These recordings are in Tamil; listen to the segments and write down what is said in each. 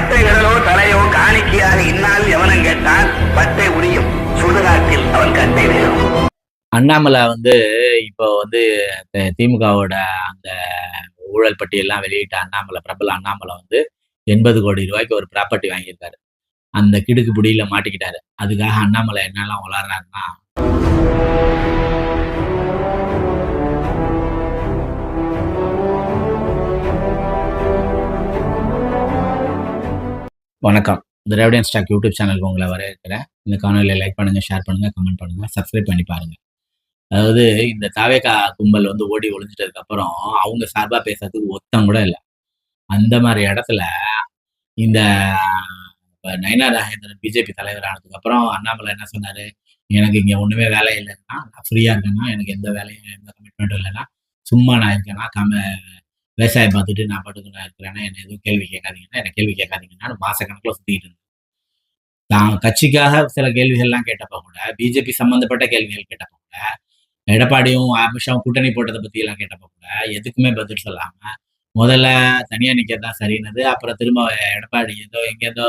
கட்டை விரலோ தலையோ காணிக்கையாக இந்நாள் எவனும் கேட்டால் பட்டை உரியும் சுடுகாட்டில் அவன் கட்டை விழும். அண்ணாமலை இப்போ திமுகவோட அந்த ஊழல் பட்டியெல்லாம் வெளியிட்ட அண்ணாமலை, பிரபல அண்ணாமலை 80 கோடி ரூபாய்க்கு ஒரு ப்ராப்பர்ட்டி வாங்கியிருக்காரு. அந்த கிடுக்கு புடியில மாட்டிக்கிட்டாரு. அதுக்காக அண்ணாமலை என்னெல்லாம் வளர்றாருன்னா, வணக்கம். திராவிடியன் ஸ்டாக் யூடியூப் சேனலுக்கு உங்களை வரவேற்கிறேன். இந்த காணொலியை லைக் பண்ணுங்க, ஷேர் பண்ணுங்க, கமெண்ட் பண்ணுங்க, சப்ஸ்கிரைப் பண்ணி பாருங்க. அதாவது இந்த தாவேகா கும்பல் ஓடி ஒளிஞ்சிட்டதுக்கு அப்புறம் அவங்க சார்பா பேசுறதுக்கு ஒத்தம் கூட இல்லை. அந்த மாதிரி இடத்துல இந்த நயனா நாகேந்திரன் பிஜேபி தலைவர் ஆனதுக்கு அப்புறம் அண்ணாமலை என்ன சொன்னாரு, எனக்கு இங்க ஒண்ணுமே வேலை இல்லைன்னா, நான் ஃப்ரீயா இருக்கேன்னா, எனக்கு எந்த வேலையும் எந்த கமிட்மெண்ட்டும் இல்லைன்னா, சும்மா நான் இருக்கேன்னா, விவசாயம் பார்த்துட்டு நான் பாட்டுக்கு நான் இருக்கிறேன்னா என்ன எதுவும் கேள்வி கேட்காதீங்கன்னா, என்ன கேள்வி கேட்காதீங்கன்னா மாசக்கணக்கில் சுத்திட்டு இருந்தேன். தான் கட்சிக்காக சில கேள்விகள்லாம் கேட்டப்ப கூட, பிஜேபி சம்பந்தப்பட்ட கேள்விகள் கேட்டப்ப கூட, எடப்பாடியும் அமித்ஷாவும் கூட்டணி போட்டதை பத்தி எல்லாம் கேட்டப்ப கூட எதுக்குமே பதில் சொல்லாம முதல்ல தனியா நிக்கிறதான் சரின்னது. அப்புறம் திரும்ப எடப்பாடி எங்கேருந்தோ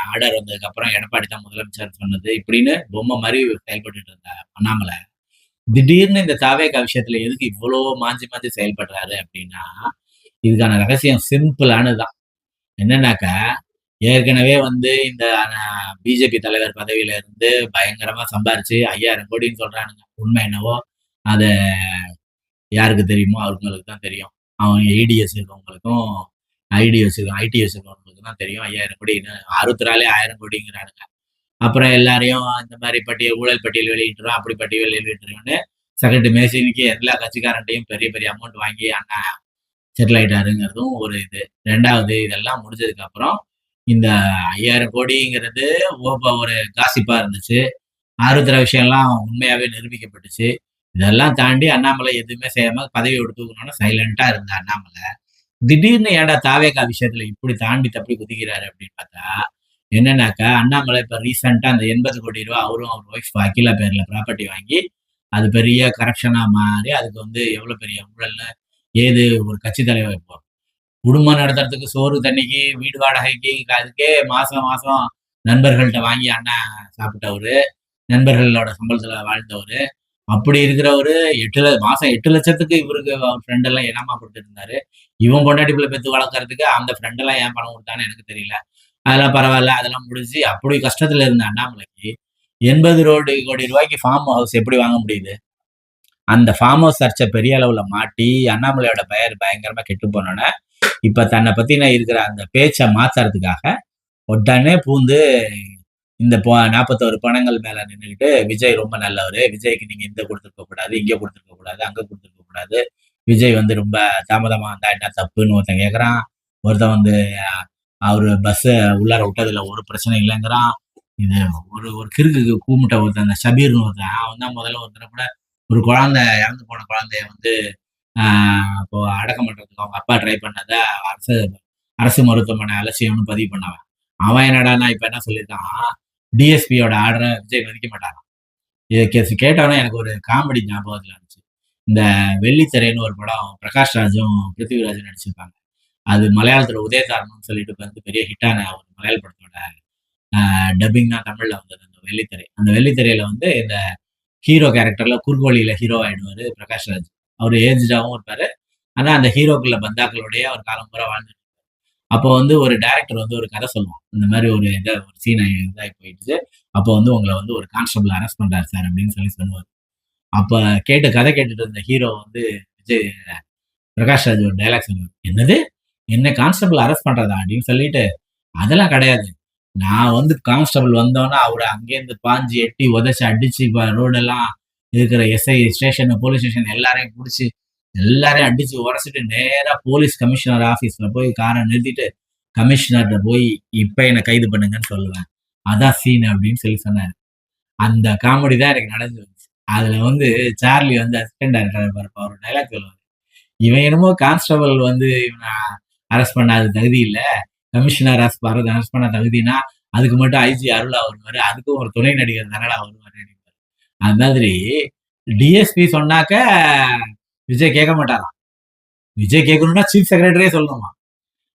ஆர்டர் வந்ததுக்கு அப்புறம் எடப்பாடி தான் முதலமைச்சர் சொன்னது. இப்படின்னு பொம்மை மாதிரி செயல்பட்டு இருந்த அண்ணாமலை திடீர்னு இந்த தாவேகா விஷயத்துல எதுக்கு இவ்வளவு மாஞ்சி மாஞ்சி செயல்படுறாரு அப்படின்னா, இதுக்கான ரகசியம் சிம்பிளானதுதான். என்னன்னாக்கா, ஏற்கனவே இந்த பிஜேபி தலைவர் பதவியில இருந்து பயங்கரமா சம்பாரிச்சு 5000 கோடின்னு சொல்றானுங்க. உண்மை என்னவோ அதை யாருக்கு தெரியுமோ அவங்களுக்கு தான் தெரியும். அவங்க இடிஎஸ் இருக்கவங்களுக்கும் ஐடி வச்சிருக்கவங்களுக்கு தான் தெரியும். 5000 கோடின்னு அறுத்துறாலே 1000 கோடிங்கிறானுங்க. அப்புறம் எல்லாரையும் இந்த மாதிரி ஊழல் பட்டியல் வெளியிட்டுறோம், அப்படி பட்டியல் வெளியிட்டுருவோன்னு செகண்ட் மேசினிக்கு எல்லா கட்சிக்காரன்ட்டையும் பெரிய பெரிய அமௌண்ட் வாங்கி அண்ணா செட்டில் ஆயிட்டாருங்கிறதும் ஒரு இது. ரெண்டாவது, இதெல்லாம் முடிஞ்சதுக்கு அப்புறம் இந்த 5000 கோடிங்கிறது ஒரு காசிப்பா இருந்துச்சு. ஆருத்ரா விஷயம்லாம் உண்மையாவே நிரூபிக்கப்பட்டுச்சு. இதெல்லாம் தாண்டி அண்ணாமலை எதுவுமே செய்யாம பதவி எடுத்துக்கணும்னு சைலண்டா இருந்த அண்ணாமலை திடீர்னு ஏன்டா தாவேகா விஷயத்துல இப்படி தாண்டி தப்பி குதிக்கிறாரு அப்படின்னு பார்த்தா, என்னன்னாக்கா, அண்ணாமலை இப்ப ரீசெண்டா அந்த 80 கோடி ரூபாய் அவரும் அவர் ஒய்ஃப் அகிலா பேர்ல ப்ராப்பர்ட்டி வாங்கி அது பெரிய கரப்ஷனா மாறி அதுக்கு எவ்வளவு பெரிய ஊழல்னு ஏது ஒரு கட்சி தலைவர் இப்போ குடும்பம் நடத்துறதுக்கு சோறு தண்ணிக்கு வீடு வாடகைக்கு அதுக்கே மாசம் மாசம் நண்பர்கள்ட்ட வாங்கி அண்ணா சாப்பிட்டவரு, நண்பர்களோட சம்பளத்துல வாழ்ந்தவரு. அப்படி இருக்கிறவரு மாசம் 8 லட்சத்துக்கு இவருக்கு ஃப்ரெண்ட் எல்லாம் இனமா கொடுத்துட்டு இருந்தாரு. இவன் பொண்டாட்டி பிள்ளை பெற்று வளர்க்கறதுக்கு அந்த ஃப்ரெண்ட் எல்லாம் ஏன் பணம் கொடுத்தான்னு எனக்கு தெரியல. அதெல்லாம் பரவாயில்ல, அதெல்லாம் முடிஞ்சு அப்படி கஷ்டத்துல இருந்த அண்ணாமலைக்கு 80 கோடி ரூபாய்க்கு ஃபார்ம் ஹவுஸ் எப்படி வாங்க முடியுது? அந்த ஃபார்ம் ஹவுஸ் சர்ச்சை பெரிய அளவுல மாட்டி அண்ணாமலையோட பெயர் பயங்கரமா கெட்டு போனோன்னே இப்ப தன்னை பத்தின இருக்கிற அந்த பேச்சை மாத்துறதுக்காக உடனே பூந்து இந்த 41 பணங்கள் மேல நின்றுக்கிட்டு, விஜய் ரொம்ப நல்லவரு, விஜய்க்கு நீங்க இந்த கொடுத்துருக்க கூடாது, இங்க கொடுத்துருக்க கூடாது, அங்க கொடுத்துருக்க கூடாது, விஜய் ரொம்ப தாமதமா வந்தா என்ன தப்புன்னு ஒருத்தன் கேட்கறான். ஒருத்தன் அவரு பஸ் உள்ளார விட்டதுல ஒரு பிரச்சனை இல்லைங்கிறான். இது ஒரு கிறுக்கு கூமுட்ட ஒருத்தன், அந்த ஷபீர்னு ஒருத்தன், அவன் தான் முதல்ல ஒருத்தரை கூட ஒரு குழந்தை இறந்து போன குழந்தைய இப்போ அடக்கம் பண்றதுக்கு அவங்க அப்பா ட்ரை பண்ணத அரசு மருத்துவமனை அலட்சியம்னு பதிவு பண்ணவன். அவன் என்னடானா இப்ப என்ன சொல்லியிருக்கான், டிஎஸ்பியோட ஆர்டரை விஜய் மதிக்க மாட்டாரான். இதை கேட்டவனே எனக்கு ஒரு காமெடி ஞாபகத்துல இருந்துச்சு. இந்த வெள்ளித்திரைன்னு ஒரு படம் பிரகாஷ் ராஜும் பிருத்திவிராஜும் நடிச்சிருப்பாங்க. அது மலையாளத்துல உதயதாரம்னு சொல்லிட்டு பெரிய ஹிட்டான ஒரு மலையாள படத்தோட டப்பிங் தான் தமிழ்ல வந்தது அந்த வெள்ளித்திரை. அந்த வெள்ளித்திரையில இந்த ஹீரோ கேரக்டர்ல குறுக்கோழியில ஹீரோ ஆயிடுவாரு பிரகாஷ் ராஜ். அவர் ஏஜ்டாவும் இருப்பாரு. ஆனா அந்த ஹீரோக்குள்ள பந்தாக்களோடய அவர் காலம் பூரா வாழ்ந்துட்டு. அப்போ ஒரு டைரக்டர் ஒரு கதை சொல்லுவோம். இந்த மாதிரி ஒரு சீனை இதாகி போயிடுச்சு. அப்போ உங்களை ஒரு கான்ஸ்டபிள் அரெஸ்ட் பண்றாரு சார் அப்படின்னு சொல்லுவார். அப்ப கதை கேட்டுட்டு இருந்த ஹீரோ விஜய் பிரகாஷ் ராஜ் ஒரு டைலாக் சொல்லுவார். என்னது, என்ன கான்ஸ்டபிள் அரெஸ்ட் பண்றதா அப்படின்னு சொல்லிட்டு, அதெல்லாம் கிடையாது, நான் கான்ஸ்டபிள் வந்தோன்னா அவரை அங்கேருந்து பாஞ்சு எட்டி உதச்சி அடிச்சு ரோடெல்லாம் இருக்கிற எஸ்ஐ ஸ்டேஷன், போலீஸ் ஸ்டேஷன் எல்லாரையும் பிடிச்சி எல்லாரையும் அடிச்சு உரைச்சிட்டு நேரா போலீஸ் கமிஷனர் ஆபீஸ்ல போய் காரை நிறுத்திட்டு கமிஷனர்கிட்ட போய் இப்ப என்னை கைது பண்ணுங்கன்னு சொல்லுவேன். அதான் சீன் அப்படின்னு சொன்னாரு. அந்த காமெடி தான் எனக்கு நடந்து வந்துச்சு. அதுல சார்லி அசிஸ்டன்ட் டைரக்டர் ஒரு டைலாக் சொல்லுவாரு. இவன் என்னமோ கான்ஸ்டபிள் இவனை அரெஸ்ட் பண்ணாத தகுதி இல்லை, கமிஷனர் அரெஸ்ட் பண்ண தகுதினா அதுக்கு மட்டும் ஐஜி அருளா வருவாரு, அதுக்கும் ஒரு துணை நடிகர் தனடா வருவாரு. அது மாதிரி டிஎஸ்பி சொன்னாக்க விஜய் கேட்க மாட்டாராம். விஜய் கேட்கணும்னா சீஃப் செக்ரட்டரியே சொல்லணுமா.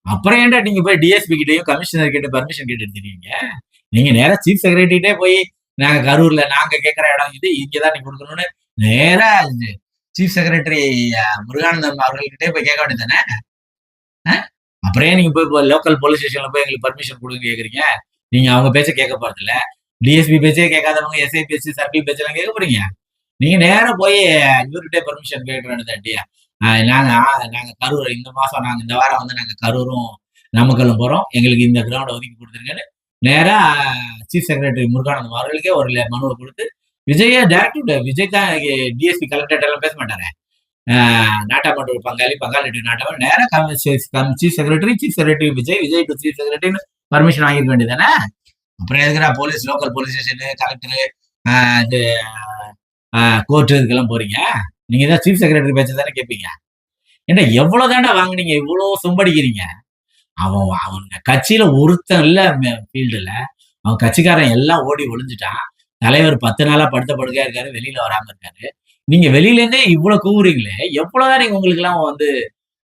அப்புறம் ஏன்டா நீங்க போய் டிஎஸ்பி கிட்டயும் கமிஷனர் கிட்ட பர்மிஷன் கேட்டு எடுத்துருக்கீங்க? நீங்க நேரா சீஃப் செக்ரட்டரிட்டே போய் நாங்க கரூர்ல நாங்க கேட்கிற இடம் இது இங்கதான் நீங்க கொடுக்கணும்னு நேரா சீஃப் செக்ரட்டரி முருகானந்தம் அவர்கள்கிட்டே போய் கேட்க வேண்டியதானே? அப்புறம் ஏன் நீங்க போய் லோக்கல் போலீஸ் ஸ்டேஷன்ல போய் எங்களுக்கு பர்மிஷன் கொடுங்க கேக்குறீங்க? நீங்க அவங்க பேச்ச கேட்க போறதில்ல. டிஎஸ்பி பேச்சே கேட்காதவங்க எஸ்ஐ பேச்சு, சர்க்கிள் பேச்செல்லாம் கேட்க போறீங்க. நீங்க நேரா போய் இவர்கிட்ட பர்மிஷன் கேட்க வேண்டியதாட்டியா? நாங்க கரூர் இந்த மாசம் நாங்க இந்த வாரம் வந்து நாங்க கரூரும், நாமக்கல்லும் போறோம். எங்களுக்கு இந்த கிரவுண்ட ஒதுக்கி குடுத்துருங்கன்னு நேரா சீஃப் செக்ரட்டரி முருகானந்தம் அவர்களுக்கே ஒரு மனுவ குடுத்து, விஜய டைரக்ட் விஜய் தான் டிஎஸ்பி கலெக்டர்ட்ட எல்லாம் பேச மாட்டாரே. நாட்டாம பங்காளி, பங்காளி டு நாட்டாம நேரா chief secretary Vijay, Vijay to chief செக்ரட்டரின்னு பர்மிஷன் வாங்கிக்க வேண்டியதானே? அப்புறம் எதுக்குடா police, local police station, collector, இது கோர்ட்டு இதுக்கெல்லாம் போறீங்க? நீங்க தான் சீஃப் செக்ரட்டரி பேச்ச தானே கேட்பீங்க. ஏன்டா எவ்வளவு தான்டா வாங்குனீங்க? இவ்வளோ சொம்படிக்கிறீங்க. அவங்க கட்சியில ஒருத்தன் இல்ல ஃபீல்டுல. அவன் கட்சிக்காரன் எல்லாம் ஓடி ஒளிஞ்சுட்டான். தலைவர் 10 நாளா படுத்த படுக்கையா இருக்காரு. வெளியில வராம இருக்காரு. நீங்க வெளியில இருந்தே இவ்வளவு கூவுறீங்களே, எவ்வளவுதான் நீங்க உங்களுக்கெல்லாம் வந்து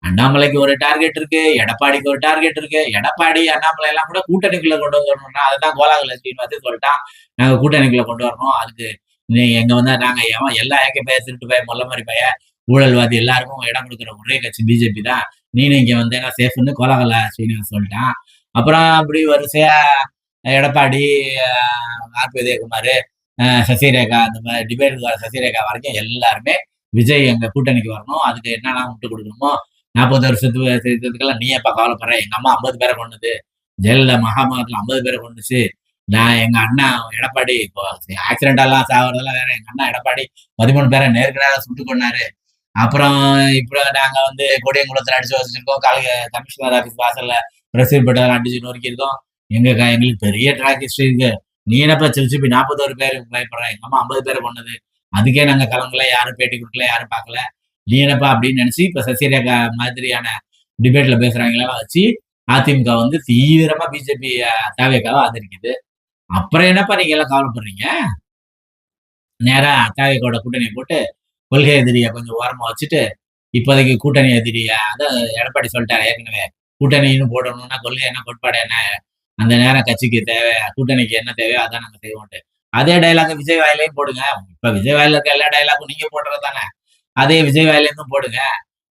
அண்ணாமலைக்கு ஒரு டார்கெட் இருக்கு, எடப்பாடிக்கு ஒரு டார்கெட் இருக்கு. எடப்பாடி, அண்ணாமலை எல்லாம் கூட கூட்டணிக்குள்ள கொண்டு வரணும்னா, அதுதான் கோலாகல ஸ்ரீனிவாசன் சொல்லிட்டான். நாங்க கூட்டணிக்குள்ள கொண்டு வரணும். அதுக்கு நீ எங்க வந்தா நாங்க எவன் எல்லா ஏக்க பைய, திருட்டு பைய, மொல்ல மாரி பைய, ஊழல்வாதி எல்லாருக்கும் இடம் கொடுக்குற ஒரே கட்சி பிஜேபி தான். நீனும் இங்க வந்தேன்னா சேஃப்ன்னு கோலாகல ஸ்ரீனிவாசன் சொல்லிட்டான். அப்புறம் அப்படி வரிசையா எடப்பாடி, ஆர் பி உதயகுமார், சசிரேகா, அந்த மாதிரி டிபேட்டுக்கு வர சசிரேகா வரைக்கும் எல்லாருமே விஜய் எங்க கூட்டணிக்கு வரணும். அதுக்கு என்னெல்லாம் விட்டு கொடுக்கணுமோ 40 வருஷத்துக்கெல்லாம் நீ எப்ப கவலைப்படுற? எங்க அம்மா 50 பேரை கொண்டது, ஜெயலலிதா மகாபாரதத்துல 50 பேரை கொண்டுச்சு. நான் எங்க அண்ணா எடப்பாடி இப்போ ஆக்சிடென்ட் எல்லாம் சாவறதெல்லாம் வேற. எங்க அண்ணா எடப்பாடி 13 பேரை நேருக்கு சுட்டு கொண்டாரு. அப்புறம் இப்ப நாங்க வந்து கொடியங்குளத்துல அடிச்சு வச்சிருக்கோம். கமிஷனர் ஆபீஸ் வாசல்ல பிரஸ் ரிப்போர்ட்டர் அடிச்சு நொறுக்கியிருக்கோம். எங்களுக்கு பெரிய ட்ராக் ஹிஸ்டரி இருக்கு. நீ என்னப்பா திருச்சி 41 பேர் பயப்படுற? எங்க அம்மா 50 பேரை கொண்டது. அதுக்கே நாங்க கலங்கல, யாரும் பேட்டி கொடுக்கல, யாரும் பார்க்கல. நீ என்னப்பா அப்படின்னு நினைச்சு இப்ப சசிரேகா மாதிரியான டிபேட்ல பேசுறவங்களெல்லாம் வச்சு அதிமுக வந்து தீவிரமா பிஜேபி தாவேக்காவை ஆதரிக்குது. அப்புறம் என்னப்பா நீங்க எல்லாம் கவலைப்படுறீங்க? நேரா தாவேக்காவோட கூட்டணியை போட்டு கொள்கை எதிரியை கொஞ்சம் ஓரமா வச்சுட்டு, இப்போதைக்கு கூட்டணி எதிரியா அதான் எடப்பாடி சொல்லிட்டாரு ஏற்கனவே. கூட்டணின்னு போடணும்னா கொள்கை என்ன, கோட்பாடு என்ன, அந்த நேரம் கட்சிக்கு தேவை, கூட்டணிக்கு என்ன தேவையோ அதான் நாங்க செய்வோம்ட்டு. அதே டைலாக் விஜய் வாயிலையும் போடுங்க. இப்ப விஜய் வாயில இருக்க எல்லா டைலாக்கும் நீங்க போடுறது தானே. அதே விஜய் வாயில இருந்தும் போடுங்க.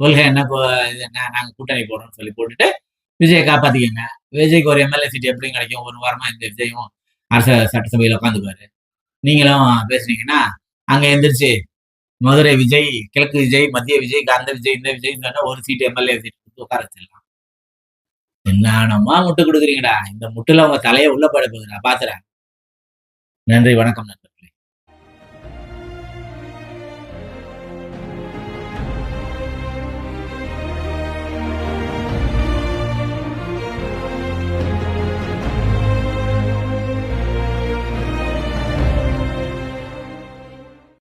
கொள்கை என்ன, இது என்ன, நாங்க கூட்டணி போடுறோம்னு சொல்லி போட்டுட்டு விஜயை காப்பாத்திக்கங்க. விஜய்க்கு ஒரு எம்எல்ஏ சீட் எப்படி கிடைக்கும்? ஒரு வாரமா இந்த விஜயும் அரசு சட்டசபையில உட்காந்துக்குவாரு. நீங்களும் பேசுனீங்கன்னா அங்க எந்திரிச்சு மதுரை விஜய், கிழக்கு விஜய், மத்திய விஜய், அந்த விஜய், இந்த விஜய் சொன்னா ஒரு சீட் எம்எல்ஏ சீட் கொடுத்து உட்கார வச்சிடலாம். என்னமா முட்டு கொடுக்குறீங்கடா? இந்த முட்டுல உங்க தலைய உள்ள பட போகுதுடா, பாத்துறேன். நன்றி, வணக்கம் நண்பர்களே.